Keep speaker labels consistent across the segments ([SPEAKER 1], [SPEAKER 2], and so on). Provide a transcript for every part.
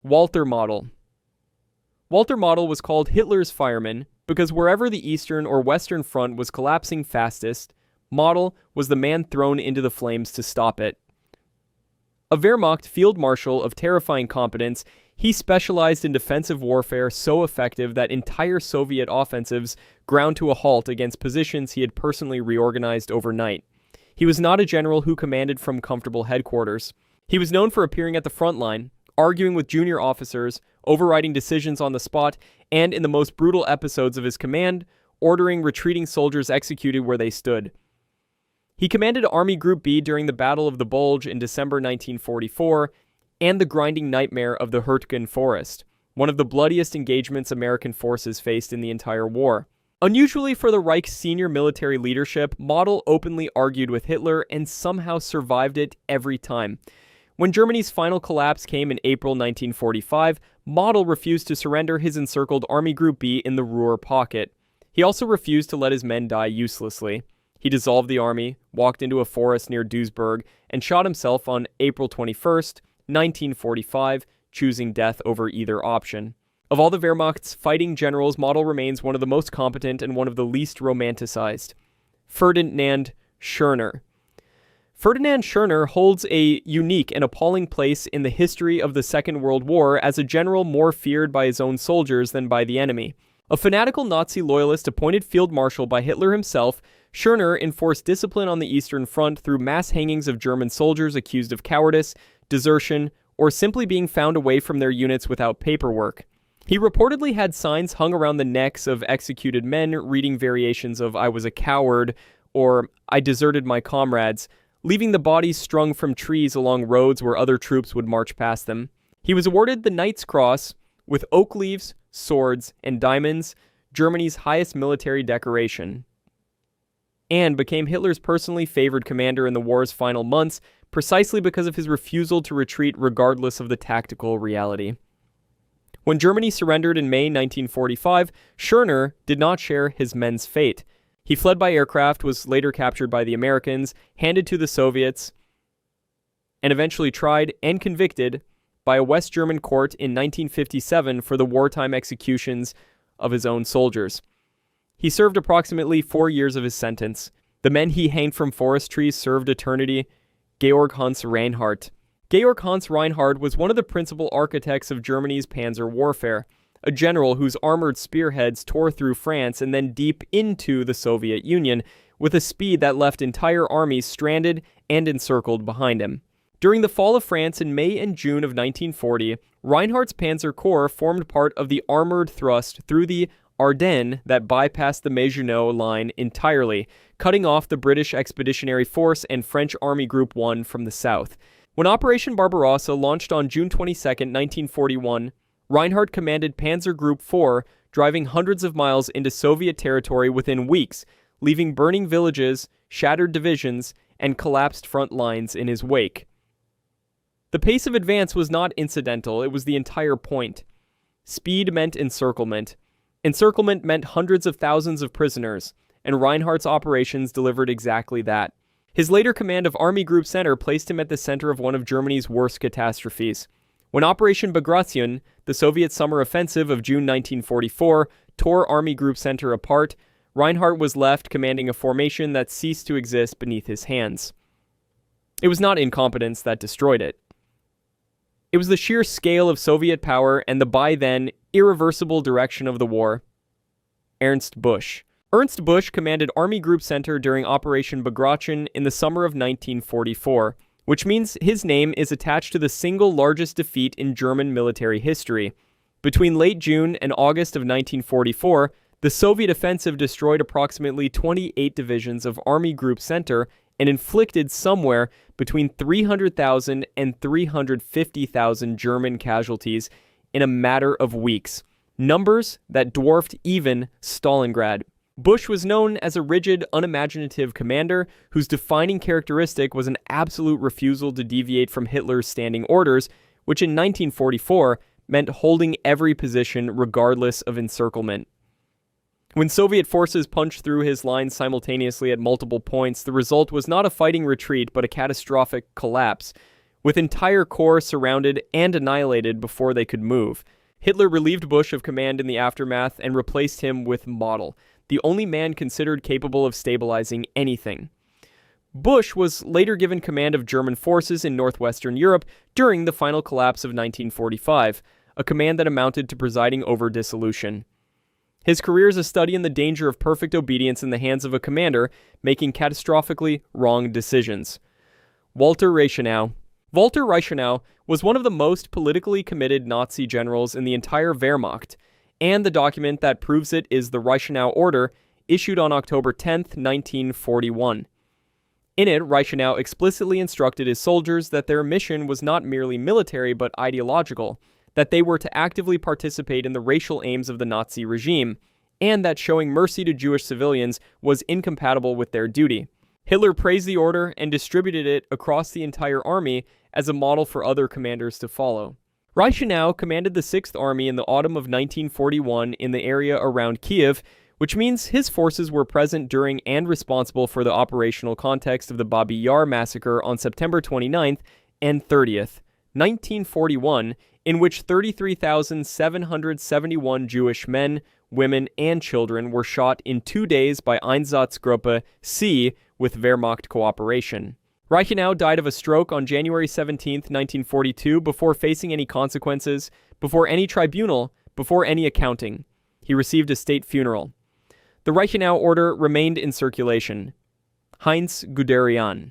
[SPEAKER 1] Walther Model. Walther Model was called Hitler's fireman because wherever the Eastern or Western Front was collapsing fastest, Model was the man thrown into the flames to stop it. A Wehrmacht Field Marshal of terrifying competence, he specialized in defensive warfare so effective that entire Soviet offensives ground to a halt against positions he had personally reorganized overnight. He was not a general who commanded from comfortable headquarters. He was known for appearing at the front line, arguing with junior officers, overriding decisions on the spot, and in the most brutal episodes of his command, ordering retreating soldiers executed where they stood. He commanded Army Group B during the Battle of the Bulge in December 1944, and the grinding nightmare of the Hurtgen Forest, one of the bloodiest engagements American forces faced in the entire war. Unusually for the Reich's senior military leadership, Model openly argued with Hitler and somehow survived it every time. When Germany's final collapse came in April 1945, Model refused to surrender his encircled Army Group B in the Ruhr pocket. He also refused to let his men die uselessly. He dissolved the army, walked into a forest near Duisburg, and shot himself on April 21st, 1945, choosing death over either option. Of all the Wehrmacht's fighting generals, Model remains one of the most competent and one of the least romanticized. Ferdinand Schörner. Ferdinand Schörner holds a unique and appalling place in the history of the Second World War as a general more feared by his own soldiers than by the enemy. A fanatical Nazi loyalist appointed field marshal by Hitler himself, Schörner enforced discipline on the Eastern Front through mass hangings of German soldiers accused of cowardice, desertion, or simply being found away from their units without paperwork. He reportedly had signs hung around the necks of executed men reading variations of "I was a coward" or "I deserted my comrades," leaving the bodies strung from trees along roads where other troops would march past them. He was awarded the Knight's Cross with oak leaves, swords, and diamonds, Germany's highest military decoration, and became Hitler's personally favored commander in the war's final months precisely because of his refusal to retreat regardless of the tactical reality. When Germany surrendered in May 1945, Schörner did not share his men's fate. He fled by aircraft, was later captured by the Americans, handed to the Soviets, and eventually tried and convicted by a West German court in 1957 for the wartime executions of his own soldiers. He served approximately 4 years of his sentence. The men he hanged from forest trees served eternity. Georg-Hans Reinhardt. Georg-Hans Reinhardt was one of the principal architects of Germany's panzer warfare, a general whose armored spearheads tore through France and then deep into the Soviet Union with a speed that left entire armies stranded and encircled behind him. During the fall of France in May and June of 1940, Reinhardt's Panzer Corps formed part of the armored thrust through the Ardennes that bypassed the Maginot Line entirely, cutting off the British Expeditionary Force and French Army Group 1 from the south. When Operation Barbarossa launched on June 22, 1941, Reinhardt commanded Panzer Group 4, driving hundreds of miles into Soviet territory within weeks, leaving burning villages, shattered divisions, and collapsed front lines in his wake. The pace of advance was not incidental, it was the entire point. Speed meant encirclement. Encirclement meant hundreds of thousands of prisoners, and Reinhardt's operations delivered exactly that. His later command of Army Group Center placed him at the center of one of Germany's worst catastrophes. When Operation Bagration, the Soviet summer offensive of June 1944, tore Army Group Center apart, Reinhardt was left commanding a formation that ceased to exist beneath his hands. It was not incompetence that destroyed it. It was the sheer scale of Soviet power and the by then irreversible direction of the war. Ernst Busch. Ernst Busch commanded Army Group Center during Operation Bagration in the summer of 1944, which means his name is attached to the single largest defeat in German military history. Between late June and August of 1944, the Soviet offensive destroyed approximately 28 divisions of Army Group Center and inflicted somewhere between 300,000 and 350,000 German casualties in a matter of weeks, numbers that dwarfed even Stalingrad. Busch was known as a rigid, unimaginative commander whose defining characteristic was an absolute refusal to deviate from Hitler's standing orders, which in 1944 meant holding every position regardless of encirclement. When Soviet forces punched through his lines simultaneously at multiple points, the result was not a fighting retreat but a catastrophic collapse, with entire corps surrounded and annihilated before they could move. Hitler relieved Busch of command in the aftermath and replaced him with Model, the only man considered capable of stabilizing anything. Busch was later given command of German forces in northwestern Europe during the final collapse of 1945, a command that amounted to presiding over dissolution. His career is a study in the danger of perfect obedience in the hands of a commander making catastrophically wrong decisions. Walther Reichenau. Walther Reichenau was one of the most politically committed Nazi generals in the entire Wehrmacht, and the document that proves it is the Reichenau Order, issued on October 10, 1941. In it, Reichenau explicitly instructed his soldiers that their mission was not merely military but ideological, that they were to actively participate in the racial aims of the Nazi regime, and that showing mercy to Jewish civilians was incompatible with their duty. Hitler praised the order and distributed it across the entire army as a model for other commanders to follow. Reichenau commanded the 6th Army in the autumn of 1941 in the area around Kiev, which means his forces were present during and responsible for the operational context of the Babi Yar massacre on September 29th and 30th, 1941, in which 33,771 Jewish men, women, and children were shot in 2 days by Einsatzgruppe C with Wehrmacht cooperation. Reichenau died of a stroke on January 17, 1942, before facing any consequences, before any tribunal, before any accounting. He received a state funeral. The Reichenau Order remained in circulation. Heinz Guderian.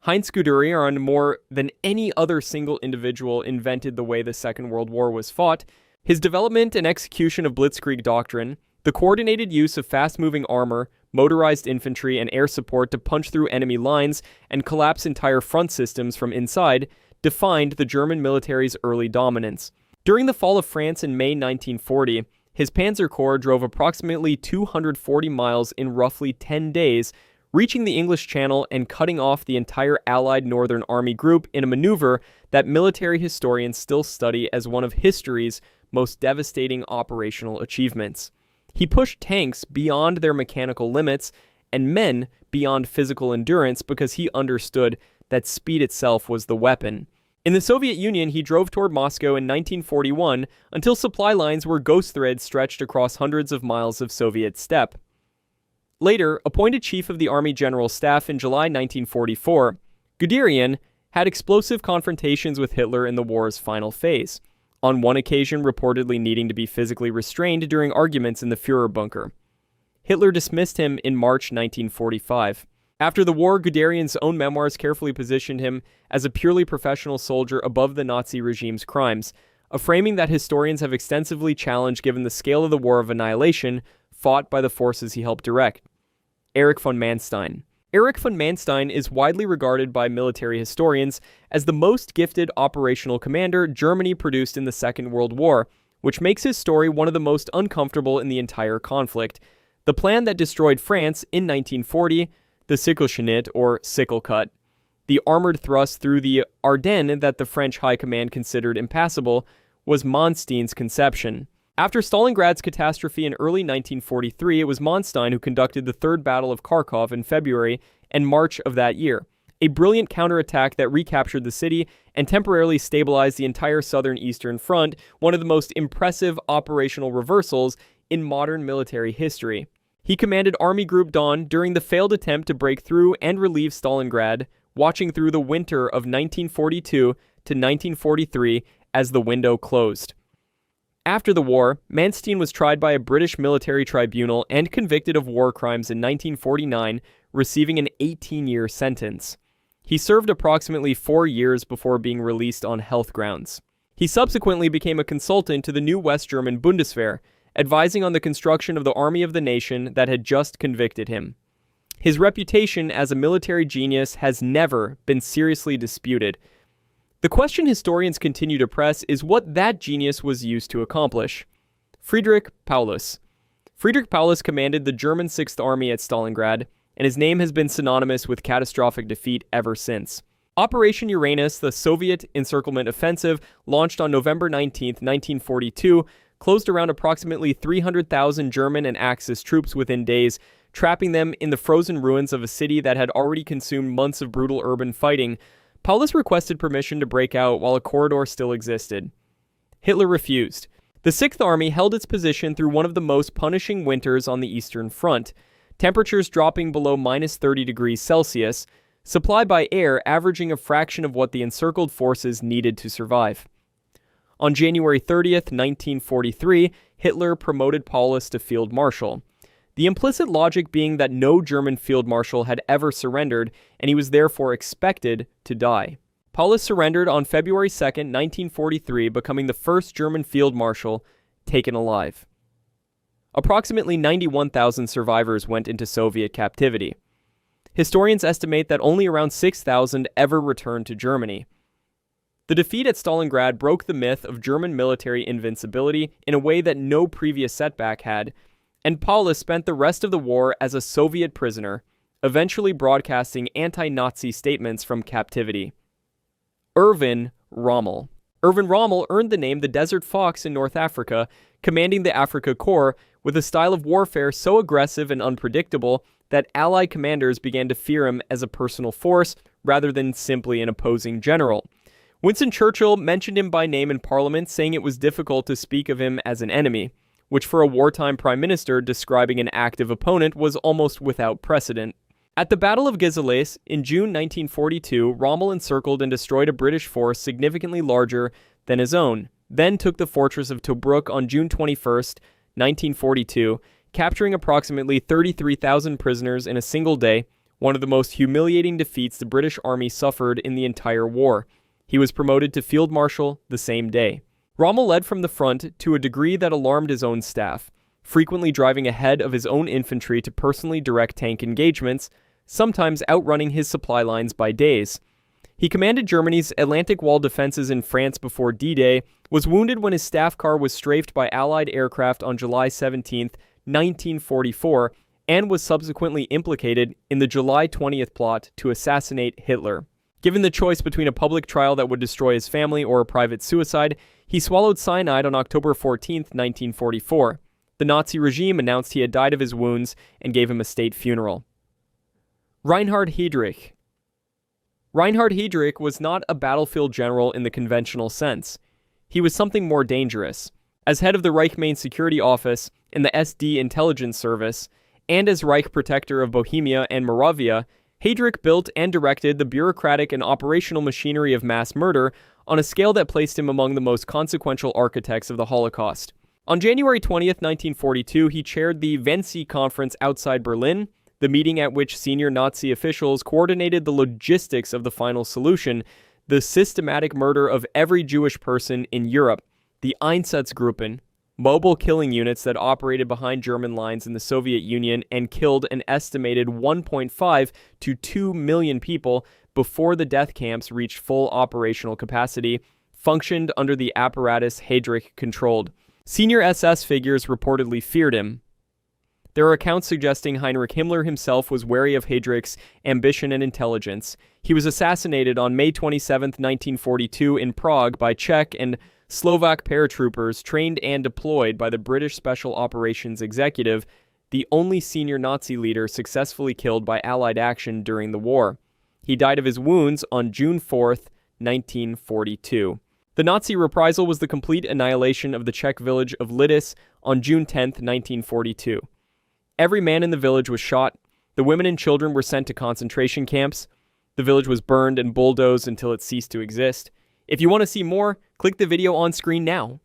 [SPEAKER 1] Heinz Guderian, more than any other single individual, invented the way the Second World War was fought. His development and execution of Blitzkrieg doctrine, the coordinated use of fast-moving armor, motorized infantry, and air support to punch through enemy lines and collapse entire front systems from inside, defined the German military's early dominance. During the fall of France in May 1940, his Panzer Corps drove approximately 240 miles in roughly 10 days, reaching the English Channel and cutting off the entire Allied Northern Army group in a maneuver that military historians still study as one of history's most devastating operational achievements. He pushed tanks beyond their mechanical limits and men beyond physical endurance because he understood that speed itself was the weapon. In the Soviet Union, he drove toward Moscow in 1941 until supply lines were ghost threads stretched across hundreds of miles of Soviet steppe. Later, appointed chief of the Army General Staff in July 1944, Guderian had explosive confrontations with Hitler in the war's final phase, on one occasion reportedly needing to be physically restrained during arguments in the Führer bunker. Hitler dismissed him in March 1945. After the war, Guderian's own memoirs carefully positioned him as a purely professional soldier above the Nazi regime's crimes, a framing that historians have extensively challenged given the scale of the war of annihilation fought by the forces he helped direct. Erich von Manstein. Erich von Manstein is widely regarded by military historians as the most gifted operational commander Germany produced in the Second World War, which makes his story one of the most uncomfortable in the entire conflict. The plan that destroyed France in 1940, the Sichelschnitt, or sickle cut, the armored thrust through the Ardennes that the French High Command considered impassable, was Manstein's conception. After Stalingrad's catastrophe in early 1943, it was Manstein who conducted the Third Battle of Kharkov in February and March of that year, a brilliant counterattack that recaptured the city and temporarily stabilized the entire southern eastern front, one of the most impressive operational reversals in modern military history. He commanded Army Group Dawn during the failed attempt to break through and relieve Stalingrad, watching through the winter of 1942 to 1943 as the window closed. After the war, Manstein was tried by a British military tribunal and convicted of war crimes in 1949, receiving an 18-year sentence. He served approximately 4 years before being released on health grounds. He subsequently became a consultant to the new West German Bundeswehr, advising on the construction of the Army of the Nation that had just convicted him. His reputation as a military genius has never been seriously disputed. The question historians continue to press is what that genius was used to accomplish. Friedrich Paulus. Friedrich Paulus commanded the German 6th Army at Stalingrad, and his name has been synonymous with catastrophic defeat ever since. Operation Uranus, the Soviet encirclement offensive, launched on November 19, 1942, closed around approximately 300,000 German and Axis troops within days, trapping them in the frozen ruins of a city that had already consumed months of brutal urban fighting, Paulus requested permission to break out while a corridor still existed. Hitler refused. The Sixth Army held its position through one of the most punishing winters on the Eastern Front, temperatures dropping below minus 30 degrees Celsius, supply by air averaging a fraction of what the encircled forces needed to survive. On January 30th, 1943, Hitler promoted Paulus to Field Marshal, the implicit logic being that no German Field Marshal had ever surrendered, and he was therefore expected to die. Paulus surrendered on February 2nd, 1943, becoming the first German Field Marshal taken alive. Approximately 91,000 survivors went into Soviet captivity. Historians estimate that only around 6,000 ever returned to Germany. The defeat at Stalingrad broke the myth of German military invincibility in a way that no previous setback had, and Paulus spent the rest of the war as a Soviet prisoner, eventually broadcasting anti-Nazi statements from captivity. Erwin Rommel. Erwin Rommel earned the name the Desert Fox in North Africa, commanding the Afrika Korps with a style of warfare so aggressive and unpredictable that Allied commanders began to fear him as a personal force rather than simply an opposing general. Winston Churchill mentioned him by name in Parliament, saying it was difficult to speak of him as an enemy, which for a wartime prime minister describing an active opponent was almost without precedent. At the Battle of Giselles in June 1942, Rommel encircled and destroyed a British force significantly larger than his own, then took the fortress of Tobruk on June 21st, 1942, capturing approximately 33,000 prisoners in a single day, one of the most humiliating defeats the British Army suffered in the entire war. He was promoted to Field Marshal the same day. Rommel led from the front to a degree that alarmed his own staff, frequently driving ahead of his own infantry to personally direct tank engagements, sometimes outrunning his supply lines by days. He commanded Germany's Atlantic Wall defenses in France before D-Day, was wounded when his staff car was strafed by Allied aircraft on July 17, 1944, and was subsequently implicated in the July 20th plot to assassinate Hitler. Given the choice between a public trial that would destroy his family or a private suicide, he swallowed cyanide on October 14, 1944. The Nazi regime announced he had died of his wounds and gave him a state funeral. Reinhard Heydrich. Reinhard Heydrich was not a battlefield general in the conventional sense. He was something more dangerous. As head of the Reich Main Security Office in the SD Intelligence Service, and as Reich Protector of Bohemia and Moravia, Heydrich built and directed the bureaucratic and operational machinery of mass murder on a scale that placed him among the most consequential architects of the Holocaust. On January 20th, 1942, he chaired the Wannsee Conference outside Berlin, the meeting at which senior Nazi officials coordinated the logistics of the final solution, the systematic murder of every Jewish person in Europe, the Einsatzgruppen, mobile killing units that operated behind German lines in the Soviet Union and killed an estimated 1.5 to 2 million people before the death camps reached full operational capacity, functioned under the apparatus Heydrich controlled. Senior SS figures reportedly feared him. There are accounts suggesting Heinrich Himmler himself was wary of Heydrich's ambition and intelligence. He was assassinated on May 27, 1942 in Prague by Czech and Slovak paratroopers trained and deployed by the British Special Operations Executive, the only senior Nazi leader successfully killed by Allied action during the war. He died of his wounds on June 4, 1942. The Nazi reprisal was the complete annihilation of the Czech village of Lidis on June 10, 1942. Every man in the village was shot. The women and children were sent to concentration camps. The village was burned and bulldozed until it ceased to exist. If you want to see more, click the video on screen now.